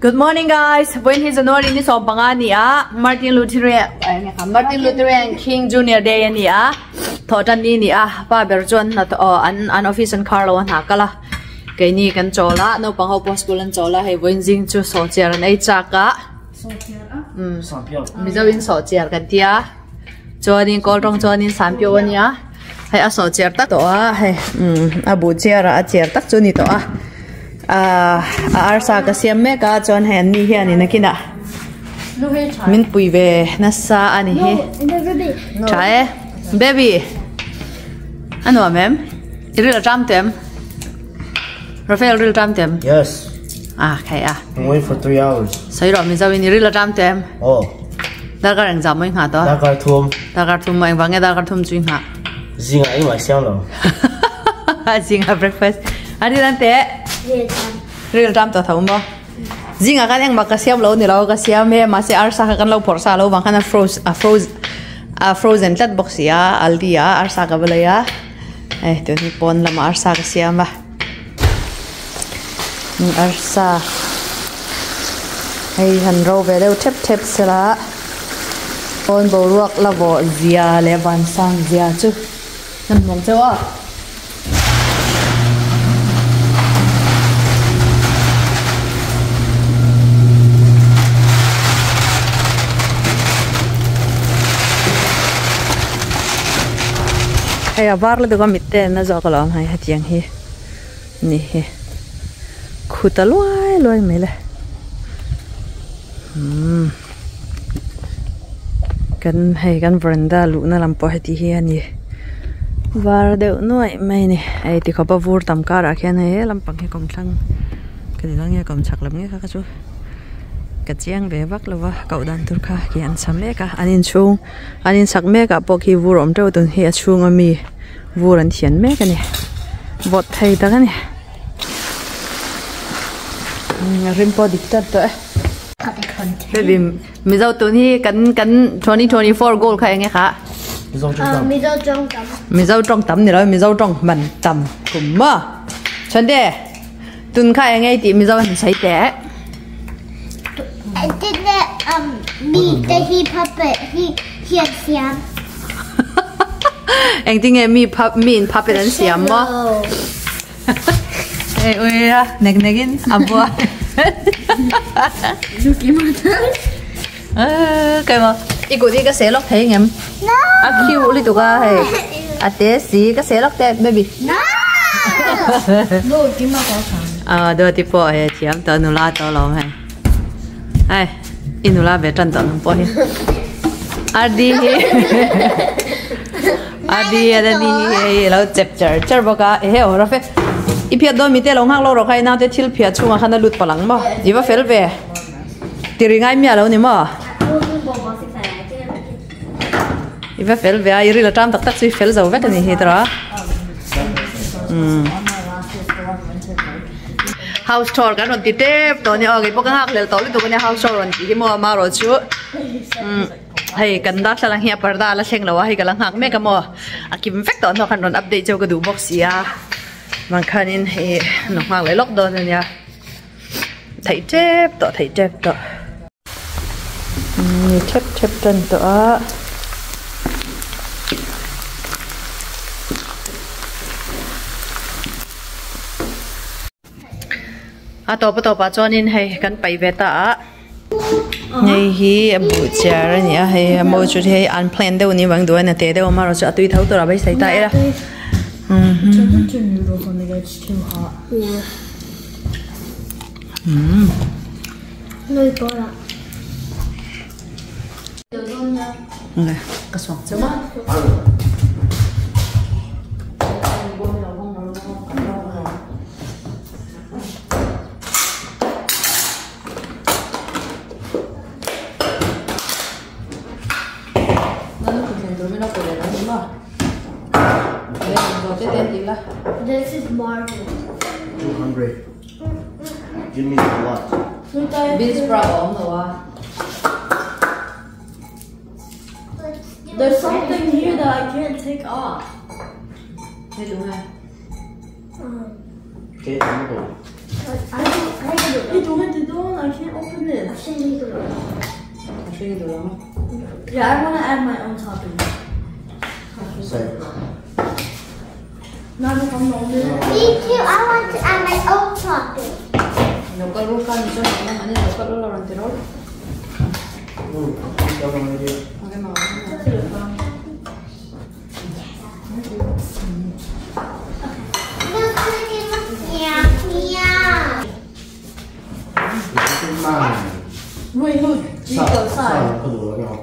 Good morning, guys. When he's an ordinary so bangania, Martin Luther King Junior Day nia. Thotan ni nia. Pa berjon na to an office and Carlo and Hakala. Kay ni kan chola no Naupang School and chola hay winzing to so chair and eight chaka. Mizawin so chair kan tia. Joining Coltrong joining Sampio nia. Hay a so chair tak to hay abu chair a chair tak chuni to arsa ka siam me ka chon hen ni hian in akina min pui ve na sa ani hi chae baby ano mem real jam tem Rafael real jam tem yes khay I'm waiting for 3 hours sai ro mi zawin real jam tem dar ka rang jam mai ha to dar ka thum mai wange dar ka thum chui ha zinga ai ma xiang lo zinga breakfast ani dan te real time to thau mo zinga kan ang makasiam lo ni lo ka siam me ma se arsa kan lo porsa lo bang kan frozen tat box ya aldia arsa ka balaya to ni pon lama arsa ka siam ba arsa ai han ro ve lo tep sela on bo ruak la bo zia le ban sang zia chu nam mong chawa hay avar le doga mitte na zo kalam hai hatiang hi ni hi khuta loi mele kan hay kan veranda lu na lampo hati hi ani var de noi mai ni ai ti khopa vur tam ka ra khen he lampang he kom thlang kan lang ya kom chak lam nge ka chu ka chiang ve vak lawa kau dan tur kha ki an sam le ka anin chung anin sak me ka pok hi vur om teu tun hi chung ami vur an thian me ka ni bot thei ta ka ni rimpo diktat to baby mi zau tu ni kan 2024 goal khai nge kha mi zau trong tam ni lo mi zau trong man tam kum ma chan de tun khai nge ti mi zau han sai te I did meet the puppet. He had Siam. Anh tin nghe mean puppet and Siam mo? Hey, ôi à, negin, abo. Lucky mother. Cái mà, ikut đi cái xe lóc thấy em. No. Cute little guy. Ate si cái xe lóc tết baby. No. No, give me that. Đôi tipo ấy Siam tao nô la tao lòng hay. Ai, inula về trần tận po hi. Adi ada ni lo chep boka he ora fe. Ipia do mi te long hang lo ro khai na te thil phia chunga khana lut palang mo. Iwa fel ve. Tiringai mi alo ni mo. Iwa fel ve ai ri la tam tak tak si fel zo ve ka ni he tra. House tour kan ron ti tep to ni ogi pokang hak lel to li tu ni house tour ron ti mo ma ro chu hei kan da thalang hi parda la seng lawa hi kalang hak me ka mo akim fek to no kan ron update jo ka du box ya man khanin he no hak le lock do ni ya thai tep to ni tep tan to to pa chonin hei kan pai veta nei hi abu char ni a hei mo chu hei unplanned de ni wang do na te de ma ro cha tui thau to ra bai sai ta era Nơi có là. Okay, ka swang chama This is Marvel. 200 give me a lot beans brown no There's something here that I can't take off. Hey, đúng không? okay I'm going Hey, don't hit the door. I can't open it. I'll show you the lawm. Yeah, I want to add my own topping. Same. Not if I'm not doing it. Me too. I want to add my own topping. Nếu có lúc ăn cho nó mà nếu có lúc làm thì đó. Cho con đi. Cái màu Look at yeah. Cái màn. Wait, look. You go Sao side. có đủ rồi không?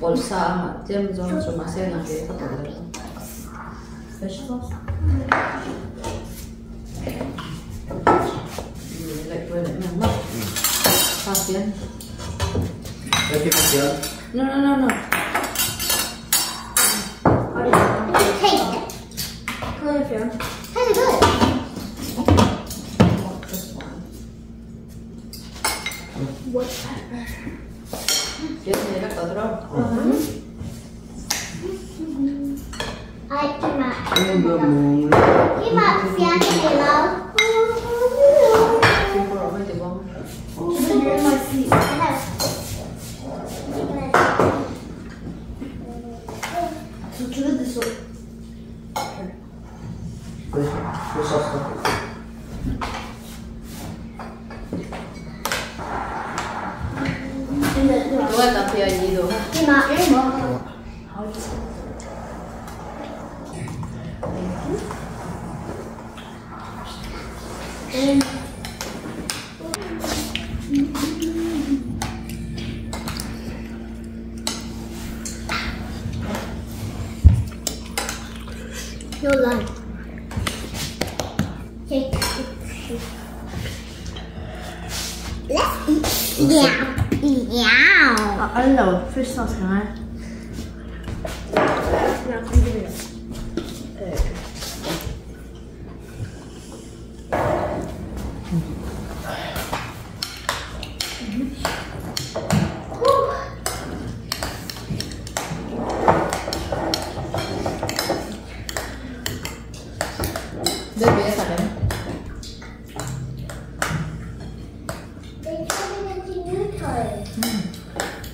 Ổn xa mà tiêm cho mà xem là cái phát triển được. Fish sauce. Lại quên lại mình mất. Phát triển. Đây cái phát triển. No. Take. Go ahead, Fiona. That's good. This one. What pepper? Biết này đã có đâu. I cannot. Cái bơ muống. You might see I can below. Không có rồi thì không. You're in my seat. So, to this one. Cái sauce đó. Đúng là cà phê gì đồ ha. Your line. Okay. Let's eat. Yeah. I love fish sauce, can I? Yeah, come give me that. Đây bé sạch đấy. They turn it into new toys.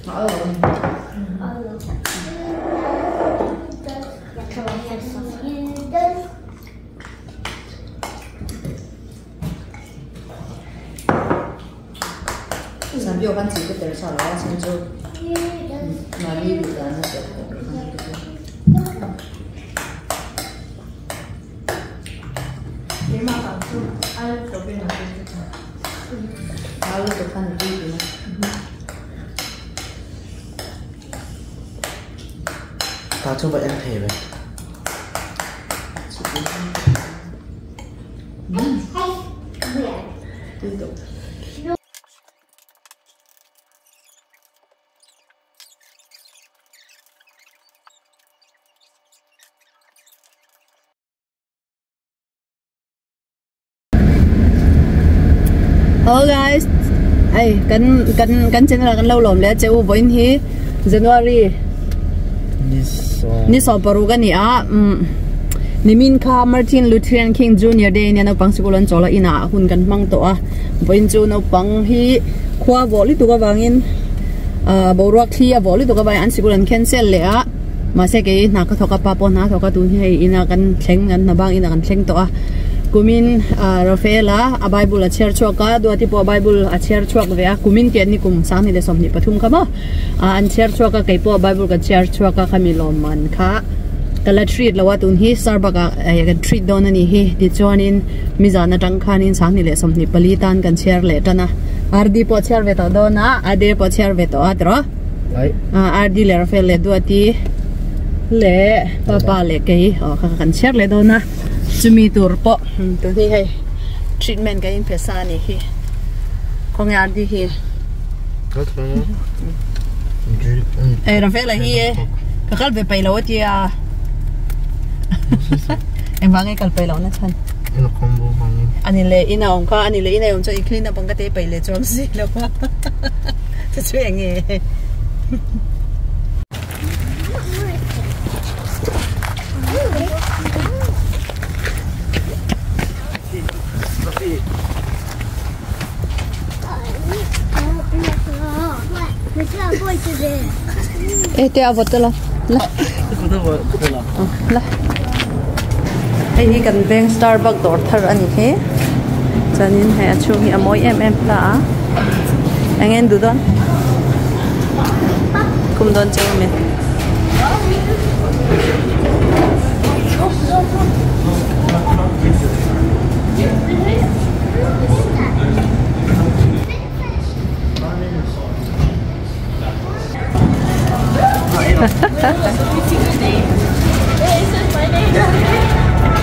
Ở rồi. Sản biểu văn chỉ có thể sau đó xem cho mà đi được là nó sẽ You're not on food. I like the green one. áo được khăn đi thì Tao cho vậy ăn thể vậy. tiếp tục. Guys, ai kan chen la kan lo lom le cheu voin hi January ni so paru ga ni a nimin kha Martin Luther King Junior Day ni Naupang School an chola ina hun kan mang to a voin chu Naupang hi khwa voli tu ga wangin boruak thi a voli tu ga bai an school an cancel le a ma se ke na ka thoka pa po na thoka tu hi ina kan thleng an na bang ina kan thleng to a kumin Rafaela a Bible a chair chhuak do ati po Bible a chair chhuak ve a kumin ke ni kum sang ni le som ni pathum kama an chair chhuak kai po Bible ka chair chhuak ka khami lom man kha kala treat lawa tun hi sarba ka ya treat don ani hi ti chonin mizana tang khanin sang ni le som ni palitan kan chair le tana ardi po chair ve to do na ade po chair ve to atro Đấy. ardi le Rafael le do ati le papa le kai kha kan chair le do na chumi tur po tu hi hai treatment ka in pesa ni hi kong yar di hi e Rafael hi e ka kal ve pai lo ti a em wang e kal pai lo na chan Nó combo bằng ani le ina ong kha ani le ina yom cho i clean up ang ka te pai le chom si lo pa ta chueng e Ê, teo vật tôi lo. Là. Ai hi kan beng Starbucks dor thar ani he. Chanin he achu hi amoi em la. Angen du don. Kum don cheu me.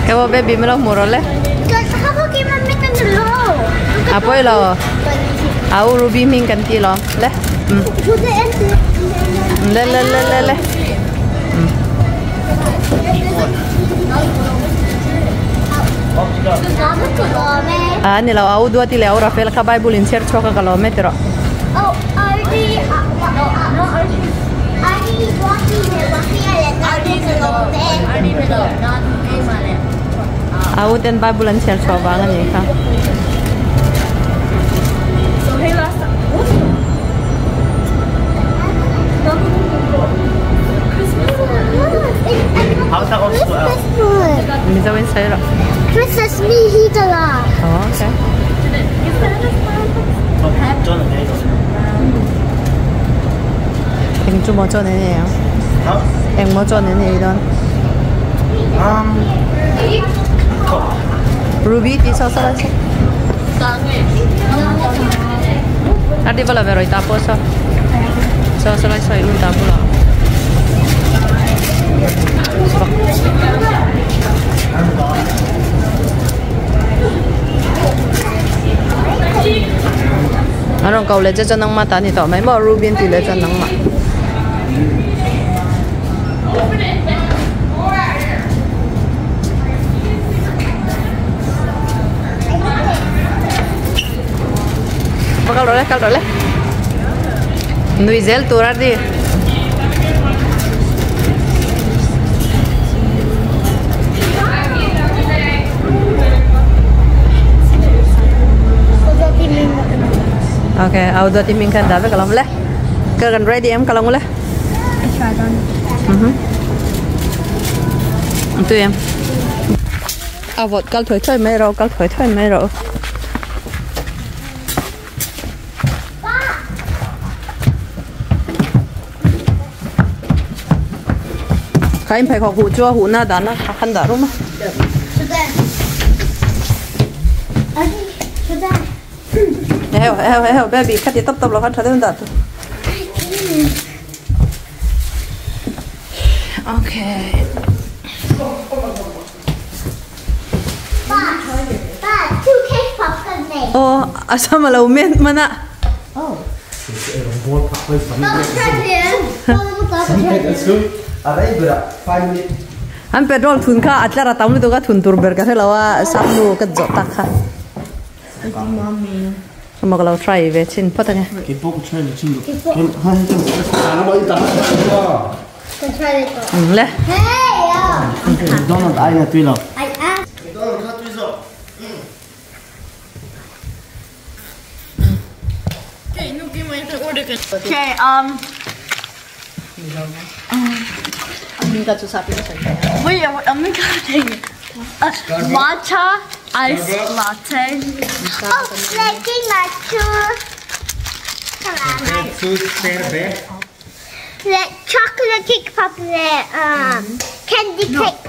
Cái bộ baby mới lông mùa rồi đấy. À bôi lo. À Ruby mình cần gì lo? Lấy. Lấy. À này là áo đua thì là áo Rafael cái Bible insert cho cái lo mấy rồi. Aku ten Bible and share so bangan ni ka. So hey last How's that on school? Mình sao bên sai rồi? Christmas me hidala. Oh, okay. Em chú mua cho nên này à? Em mua cho nên này đó. Ruby đi sao sao vậy? Nanti kalau beroi tapo sao? Sao sao lại sao luôn tapo lah. Anh cậu lấy cho năng mà ta thì tao mấy mỏ Ruby thì lấy cho năng mà. Kalau boleh. Nuizel turar di. Okay, aku dah timingkan dah. Kalau boleh, kan ready em kalau boleh. Itu em. Awak kalau thoi mai rau, kalau thoi mai rau. Kain phải học hủ chua hủ na đàn nó khăn đỡ đúng không? Heo baby cắt đi tấp là khăn thật đỡ. Okay. Ba, two cake popsกันเลย Oh, asal malah umen mana? Ba, Ada ibu dah 5 minutes. An petrol thun kha atlara tamlu to ka thun tur ber ka thelawa samlu ka jota kha. Sama kalau try ve chin patang. Kita pun try ni cinggu. Hai tu. Anak bayi tak ada. try it. Le. Hey, yeah. Donald ayah tu lah. I asked. Donald kat tu so. Okay, Minta susah pilih saja. wait, I'm getting matcha iced latte. Oh, making my two. Like chocolate cake pop, candy cake.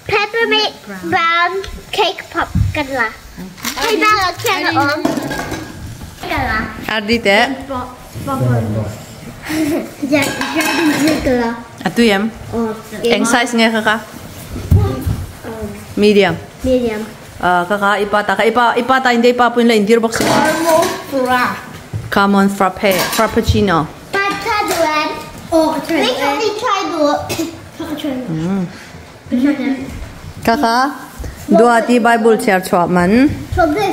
Peppermint brown cake popกันล่ะให้บ้านเราแค่ละกันล่ะ Ardi te. อยากดูกันล่ะ Atu yam. อ๋อ Eng size nge kha. Medium. medium Kaka ipa ta inde ipa pun la indir box. Come on frappuccino. ป้าถ้าดูอันโอ้ไม่เคยtry ดู Kaka dua ti Bible share chwa man. ชอบด้วย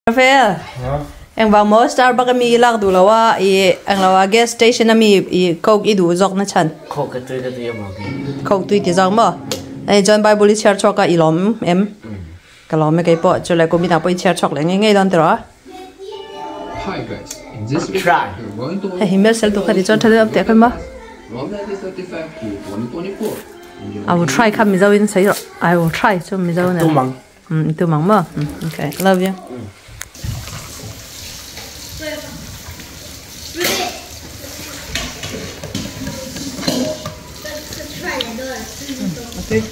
Rafael. Eng bang mo Starbucks mi ilak du lawa ang lawa gas station mi coke idu jok na chan. Kau kat tu yang mungkin. Coke tu ti jang mo. Ai John Bible share chwa ka ilom em. Ka lom me kai po chule ko mi na po share chok le nge don tro. Hi guys, in this video Try. we're going to Hey, himel sel tu khadi chon thade up te kan ba. from 1935 to 2024. I will try come mi zawin sai ro. I will try so mi zawin. Tu mang. Tu mang ma. Okay, love you. Okay.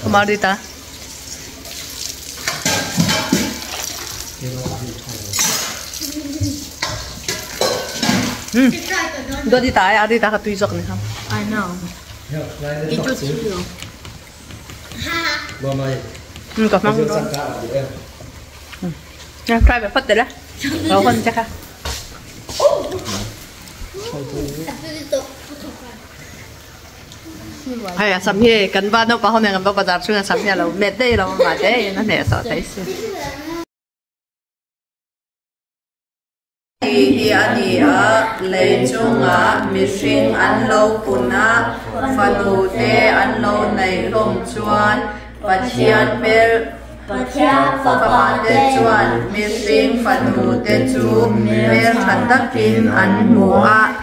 Kumar dita. Đó đi tại đi tại tùy giọt này không? I know. Ít chút xíu. Có mong đó. Nha, try phải phát đấy. Đó con chắc ha. Hay à, sắm hề cần ba đâu có hôm nay ngắm bao bazar xuống sắm hề là mệt đây là mà đấy nó để sợ thấy xí. Hi ani a leichunga mihring an lo puna fanute an lo nei rom chuan pathian per Papate chuan mihring fanute chu mer than takin an mu a